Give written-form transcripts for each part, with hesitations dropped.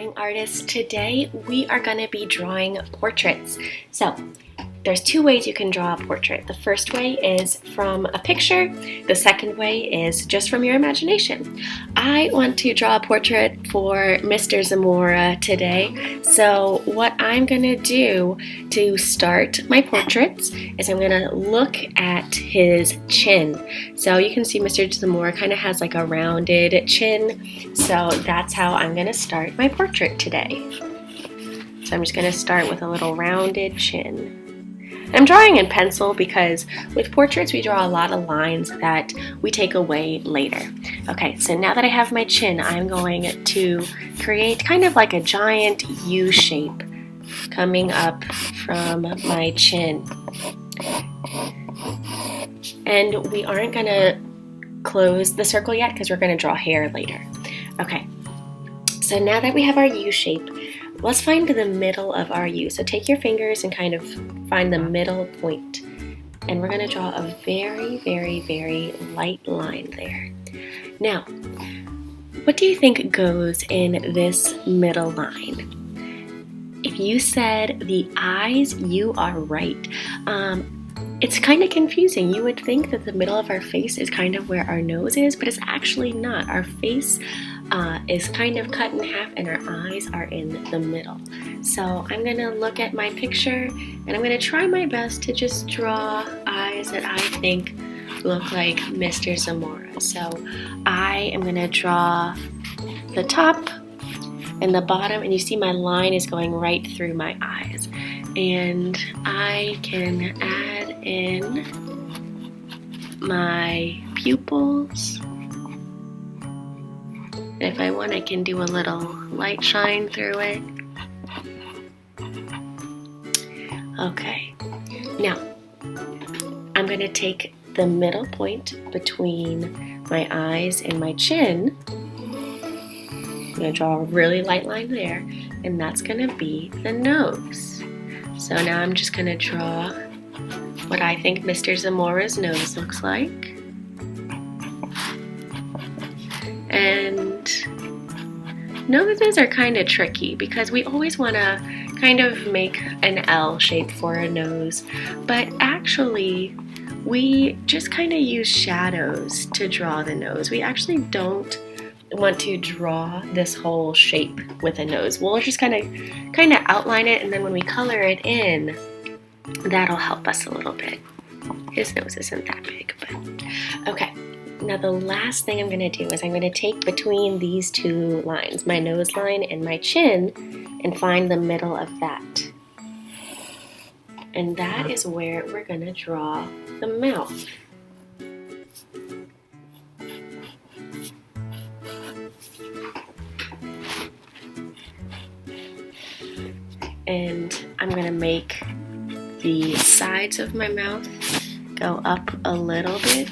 morning, artists. Today we are going to be drawing portraits. So there's two ways you can draw a portrait. The first way is from a picture. The second way is just from your imagination. I want to draw a portrait for Mr. Zamora today. So what I'm going to do to start my portraits is I'm going to look at his chin. So you can see Mr. Zamora kind of has like a rounded chin. So that's how I'm going to start my portrait today. So I'm just going to start with a little rounded chin. I'm drawing in pencil because with portraits we draw a lot of lines that we take away later. Okay, so now that I have my chin, I'm going to create kind of like a giant U shape coming up from my chin. And we aren't going to close the circle yet because we're going to draw hair later. Okay, so now that we have our U shape, let's find the middle of our U. So take your fingers and kind of find the middle point. And we're going to draw a very, very, very light line there. Now, what do you think goes in this middle line? If you said the eyes, you are right. It's kind of confusing. You would think that the middle of our face is kind of where our nose is, but it's actually not. Our face is kind of cut in half and our eyes are in the middle. So I'm going to look at my picture and I'm going to try my best to just draw eyes that I think look like Mr. Zamora. So I am going to draw the top and the bottom, and you see my line is going right through my eyes. And I can add in my pupils. And if I want, I can do a little light shine through it. Okay, now I'm going to take the middle point between my eyes and my chin. I'm going to draw a really light line there, and that's going to be the nose. So now I'm just going to draw what I think Mr. Zamora's nose looks like. And noses are kind of tricky because we always want to kind of make an L shape for a nose, but actually we just kind of use shadows to draw the nose. We actually don't want to draw this whole shape with a nose. We'll just kind of outline it, and then when we color it in, that'll help us a little bit. His nose isn't that big, but okay. Now the last thing I'm going to do is I'm going to take between these two lines, my nose line and my chin, and find the middle of that. And that is where we're going to draw the mouth. And I'm going to make the sides of my mouth go up a little bit,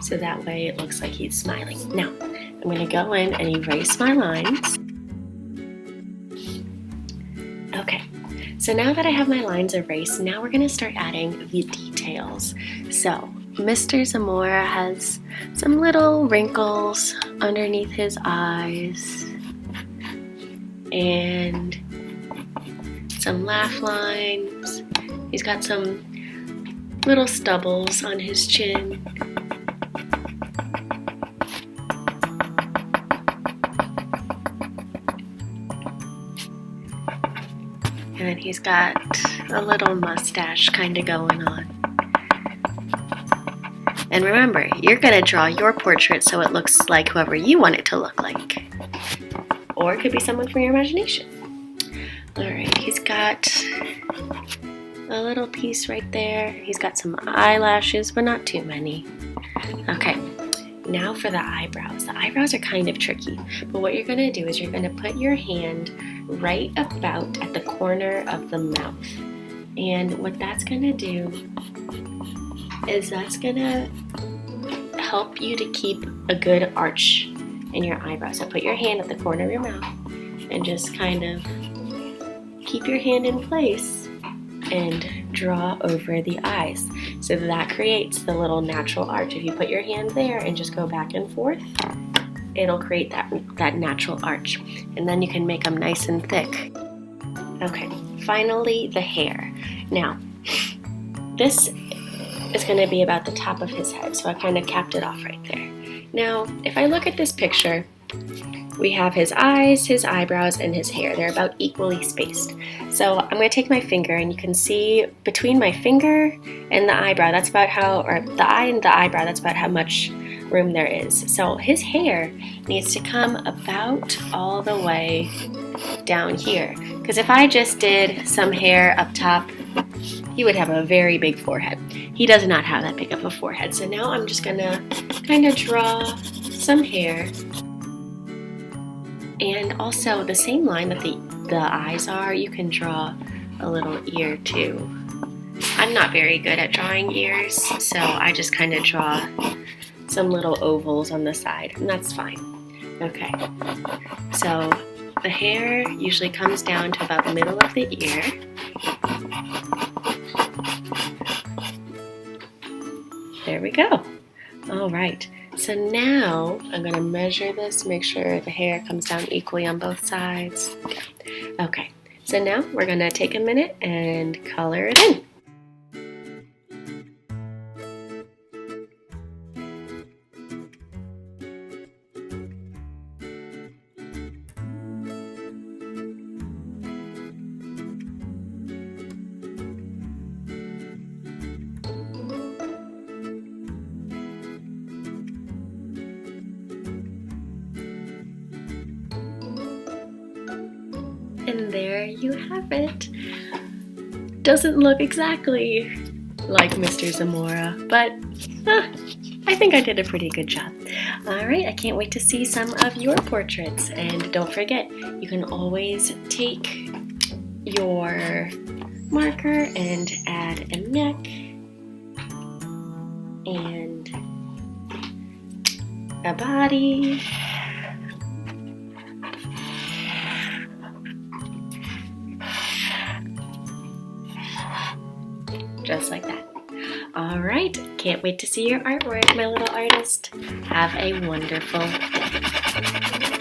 so that way it looks like he's smiling. Now, I'm going to go in and erase my lines. Okay, so now that I have my lines erased, now we're going to start adding the details. So, Mr. Zamora has some little wrinkles underneath his eyes, and some laugh lines. He's got some little stubbles on his chin. And then he's got a little mustache kind of going on. And remember, you're going to draw your portrait so it looks like whoever you want it to look like. Or it could be someone from your imagination. Alright, he's got a little piece right there. He's got some eyelashes, but not too many. Okay, now for the eyebrows. The eyebrows are kind of tricky, but what you're going to do is you're going to put your hand right about at the corner of the mouth. And what that's going to do is that's going to help you to keep a good arch in your eyebrows. So put your hand at the corner of your mouth and just kind of keep your hand in place and draw over the eyes. So that creates the little natural arch. If you put your hand there and just go back and forth, it'll create that natural arch. And then you can make them nice and thick. Okay, finally the hair. Now, this is going to be about the top of his head, so I kind of capped it off right there. Now, if I look at this picture, we have his eyes, his eyebrows, and his hair. They're about equally spaced. So I'm going to take my finger, and you can see between my finger and the eyebrow, that's about how, or the eye and the eyebrow, that's about how much room there is. So his hair needs to come about all the way down here. Because if I just did some hair up top, he would have a very big forehead. He does not have that big of a forehead. So now I'm just going to kind of draw some hair. And also the same line that the eyes are, you can draw a little ear too. I'm not very good at drawing ears, so I just kind of draw some little ovals on the side, and that's fine. Okay, so the hair usually comes down to about the middle of the ear. There we go. All right. So now I'm going to measure this, make sure the hair comes down equally on both sides. Okay, so now we're going to take a minute and color it in. And there you have it. Doesn't look exactly like Mr. Zamora, but I think I did a pretty good job. Alright, I can't wait to see some of your portraits. And don't forget, you can always take your marker and add a neck and a body. Just like that. All right, can't wait to see your artwork, my little artist. Have a wonderful day.